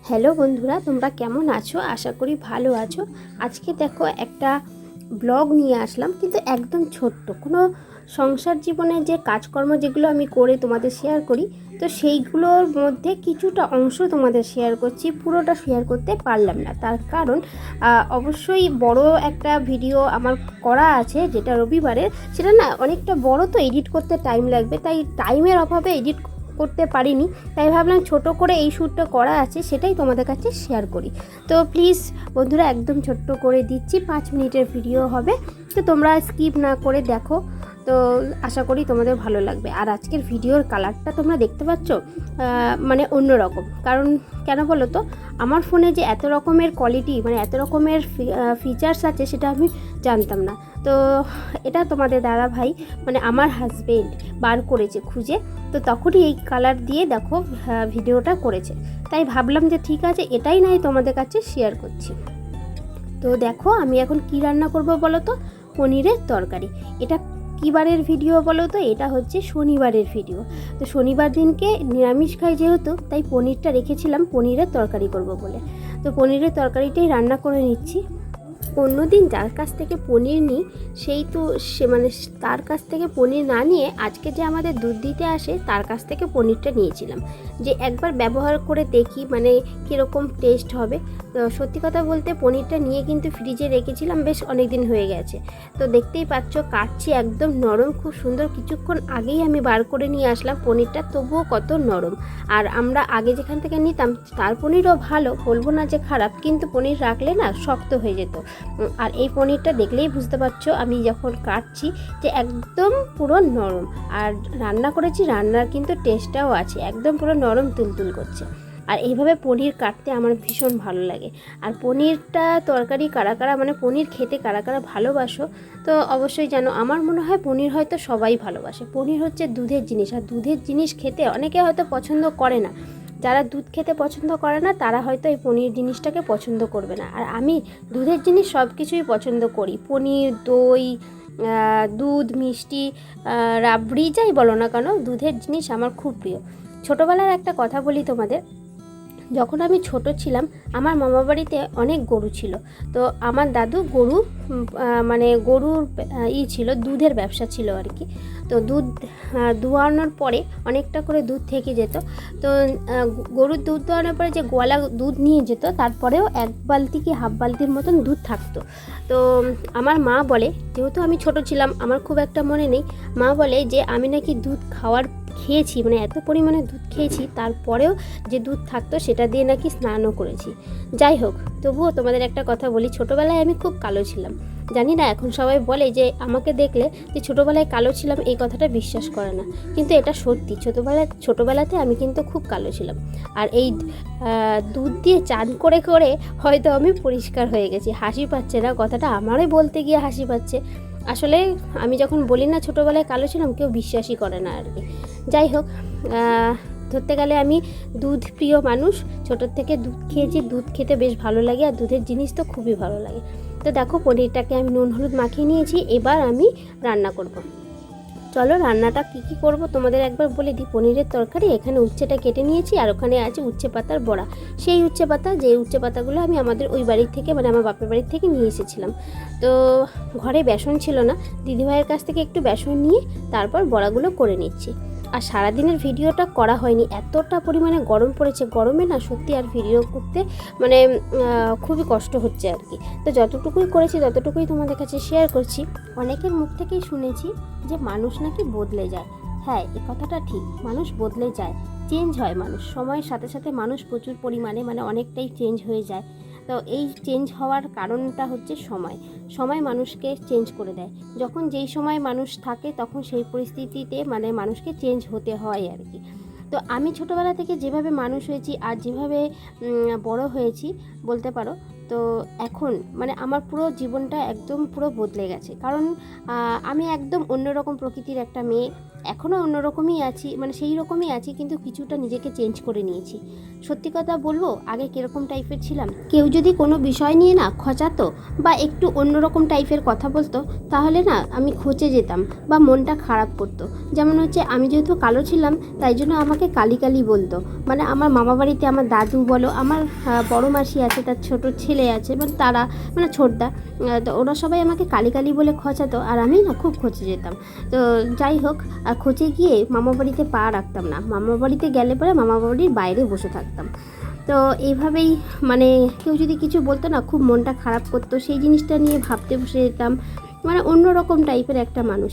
Hello বন্ধুরা, তোমরা কেমন আছো? আশা করি ভালো আছো। আজকে দেখো একটা ব্লগ নিয়ে আসলাম, কিন্তু একদম ছোট্ট কোনো সংসার জীবনের যে কাজকর্ম যেগুলো আমি করে তোমাদের শেয়ার করি, তো সেইগুলোর মধ্যে কিছুটা অংশ তোমাদের শেয়ার করছি। পুরোটা শেয়ার করতে পারলাম না, তার কারণ অবশ্যই বড় একটা ভিডিও আমার করা আছে যেটা রবিবারের, সেটা না অনেকটা বড়, তো এডিট করতে টাইম লাগবে, তাই টাইমের অভাবে এডিট করতে পারিনি। তাই ভাবলাম ছোট করে এই শ্যুটটা করা আছে সেটাই তোমাদের কাছে শেয়ার করি। তো প্লিজ বন্ধুরা, একদম ছোট্ট করে দিচ্ছি, 5 মিনিটের ভিডিও হবে, তো তোমরা স্কিপ না করে দেখো। তো আশা করি তোমাদের ভালো লাগবে। আর আজকের ভিডিওর কালারটা তোমরা দেখতে পাচ্ছ, মানে অন্যরকম। কারণ কেন বলো তো, আমার ফোনে যে এত রকমের কোয়ালিটি, মানে এত রকমের ফিচার্স আছে সেটা আমি জানতাম না। তো এটা তোমাদের দাদা ভাই, মানে আমার হাজবেন্ড বার করেছে খুঁজে, তো তখনই এই কালার দিয়ে দেখো ভিডিওটা করেছে। তাই ভাবলাম যে ঠিক আছে, এটাই নাই তোমাদের কাছে শেয়ার করছি। তো দেখো আমি এখন কি রান্না করব বলো তো, পনিরের তরকারি। এটা কী বারের ভিডিও বলো তো, এটা হচ্ছে শনিবারের ভিডিও। তো শনিবার দিনকে নিরামিষ খাই যেহেতু, তাই পনিরটা রেখেছিলাম পনিরের তরকারি করব বলে। তো পনিরের তরকারিটাই রান্না করে নিচ্ছি। অন্যদিন যার কাছ থেকে পনির নিই, সেই তো মানে তার কাছ থেকে পনির না নিয়ে আজকে যে আমাদের দুধ দিতে আসে তার কাছ থেকে পনিরটা নিয়েছিলাম, যে একবার ব্যবহার করে দেখি মানে কীরকম টেস্ট হবে। তো সত্যি কথা বলতে পনিরটা নিয়ে কিন্তু ফ্রিজে রেখেছিলাম, বেশ অনেক দিন হয়ে গেছে। তো দেখতেই পাচ্ছ কাটছি, একদম নরম, খুব সুন্দর। কিছুক্ষণ আগেই আমি বার করে নিয়ে আসলাম পনিরটা, তবুও কত নরম। আর আমরা আগে যেখান থেকে নিতাম তার পনিরও ভালো, বলবো না যে খারাপ, কিন্তু পনির রাখলে না শক্ত হয়ে যেত। আর এই পনিরটা দেখলেই বুঝতে পারছো আমি যখন কাটছি যে একদম পুরো নরম। আর রান্না করেছি, রান্নার কিন্তু টেস্টটাও আছে, একদম পুরো নরম তুলতুল করছে। আর এইভাবে পনির কাটতে আমার ভীষণ ভালো লাগে। আর পনিরটা তরকারি কারা কারা, মানে পনির খেতে কারা কারা ভালোবাসো, তো অবশ্যই জানো। আমার মনে হয় পনির হয়তো সবাই ভালোবাসে। পনির হচ্ছে দুধের জিনিস, আর দুধের জিনিস খেতে অনেকে হয়তো পছন্দ করে না। যারা দুধ খেতে পছন্দ করে না তারা হয়তো এই পনির জিনিসটাকে পছন্দ করবে না। আর আমি দুধের জিনিস সব কিছুই পছন্দ করি। পনির, দই, দুধ, মিষ্টি, রাবড়ি, যাই বলো না কেন, দুধের জিনিস আমার খুব প্রিয়। ছোটোবেলার একটা কথা বলি তোমাদের, যখন আমি ছোট ছিলাম আমার মামা বাড়িতে অনেক গরু ছিল। তো আমার দাদু গরু মানে গরুর ছিল, দুধের ব্যবসা ছিল আর কি। তো দুধ দুয়ানোর পরে অনেকটা করে দুধ থেকে যেত। তো গরুর দুধ দোয়ানোর পরে যে গোয়ালা দুধ নিয়ে যেত, তারপরেও 1 বালতি কি হাফ বালতির মতন দুধ থাকতো। তো আমার মা বলে, যেহেতু আমি ছোট ছিলাম আমার খুব একটা মনে নেই, মা বলে যে আমি নাকি দুধ খেয়েছি, মানে এত পরিমাণে দুধ খেয়েছি, তারপরেও যে দুধ থাকতো সেটা দিয়ে নাকি স্নানও করেছি। যাই হোক, তবুও তোমাদের একটা কথা বলি, ছোটোবেলায় আমি খুব কালো ছিলাম। জানি না এখন সবাই বলে যে আমাকে দেখলে যে ছোটোবেলায় কালো ছিলাম, এই কথাটা বিশ্বাস করে না, কিন্তু এটা সত্যি। ছোটোবেলাতে আমি কিন্তু খুব কালো ছিলাম। আর এই দুধ দিয়ে চান করে করে হয়তো আমি পরিষ্কার হয়ে গেছি। হাসি পাচ্ছে না কথাটা, আমারই বলতে গিয়ে হাসি পাচ্ছে। আসলে আমি যখন বলি না ছোটোবেলায় কালো ছিলাম, কেউ বিশ্বাসই করে না আর কি। যাই হোক, ধরতে গেলে আমি দুধ প্রিয় মানুষ। ছোটোর থেকে দুধ খেয়েছি, দুধ খেতে বেশ ভালো লাগে, আর দুধের জিনিস তো খুবই ভালো লাগে। তো দেখো পনিরটাকে আমি নুন হলুদ মাখিয়ে নিয়েছি, এবার আমি রান্না করব। চলো রান্নাটা কী করব তোমাদের একবার বলে দিই। পনিরের তরকারি, এখানে উচ্ছেটা কেটে নিয়েছি, আর ওখানে আছে উচ্ছে পাতার বড়া। সেই উচ্ছে পাতা, যে উচ্ছে পাতাগুলো আমি আমাদের ওই বাড়ির থেকে, মানে আমার বাপের বাড়ির থেকে নিয়ে এসেছিলাম। তো ঘরে বেসন ছিল না, দিদিভাইয়ের কাছ থেকে একটু বেসন নিয়ে তারপর বড়াগুলো করে নিচ্ছি। আর সারাদিনের ভিডিওটা করা হয়নি, এতটা পরিমাণে গরম পড়েছে। গরমে না সত্যি আর ভিডিও করতে মানে খুবই কষ্ট হচ্ছে আর কি। তো যতটুকুই করেছি ততটুকুই তোমাদের কাছে শেয়ার করছি। অনেকের মুখ থেকেই শুনেছি যে মানুষ নাকি বদলে যায়। হ্যাঁ, এই কথাটা ঠিক, মানুষ বদলে যায়, চেঞ্জ হয় মানুষ। সময়ের সাথে সাথে মানুষ প্রচুর পরিমাণে, মানে অনেকটাই চেঞ্জ হয়ে যায়। তো এই চেঞ্জ হওয়ার কারণটা হচ্ছে সময় মানুষকে চেঞ্জ করে দেয়। যখন যেই সময় মানুষ থাকে তখন সেই পরিস্থিতিতে মানে মানুষকে চেঞ্জ হতে হয় আর কি। তো আমি ছোটোবেলা থেকে যেভাবে মানুষ হয়েছি আর যেভাবে বড় হয়েছি বলতে পারো, তো এখন মানে আমার পুরো জীবনটা একদম পুরো বদলে গেছে, কারণ আমি একদম অন্যরকম প্রকৃতির একটা মেয়ে। এখনও অন্যরকমই আছি, মানে সেই রকমই আছি, কিন্তু কিছুটা নিজেকে চেঞ্জ করে নিয়েছি। সত্যি কথা বলবো, আগে কীরকম টাইপের ছিলাম, কেউ যদি কোনো বিষয় নিয়ে না খচাতো বা একটু অন্যরকম টাইপের কথা বলতো, তাহলে না আমি খচে যেতাম বা মনটা খারাপ করতো। যেমন হচ্ছে, আমি যেহেতু কালো ছিলাম তাই জন্য আমাকে কালি কালি বলতো। মানে আমার মামা বাড়িতে আমার দাদু বলো, আমার বড় মাসি আছে, তার ছোট ছেলে আছে, মানে তারা মানে ছোটদা, তো ওরা সবাই আমাকে কালি কালি বলে খচাতো, আর আমি না খুব খচে যেতাম। তো যাই হোক, খচে গিয়ে মামা বাড়িতে পা রাখতাম না, মামা বাড়িতে গেলে পরে মামা বাড়ির বাইরে বসে থাকতাম। তো এইভাবেই মানে কেউ যদি কিছু বলতো না, খুব মনটা খারাপ করতো, সেই জিনিসটা নিয়ে ভাবতে বসে যেতাম। মানে অন্যরকম টাইপের একটা মানুষ,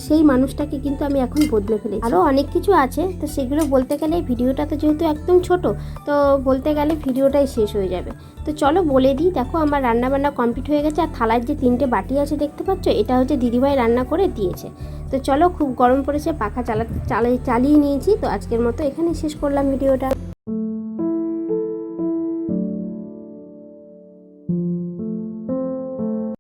সেই মানুষটাকে কিন্তু আমি এখন বদলে ফেলেছি। আরও অনেক কিছু আছে, তো সেগুলো বলতে গেলে ভিডিওটা তো যেহেতু একদম ছোট, তো বলতে গেলে ভিডিওটাই শেষ হয়ে যাবে। তো চলো বলে দিই, দেখো আমার রান্নাবান্না কমপ্লিট হয়ে গেছে। আর থালার যে 3টে বাটি আছে দেখতে পাচ্ছ, এটা হচ্ছে দিদিভাই রান্না করে দিয়েছে। তো চলো, খুব গরম পড়েছে, পাখা চালিয়ে নিয়েছি। তো আজকের মতো এখানেই শেষ করলাম ভিডিওটা।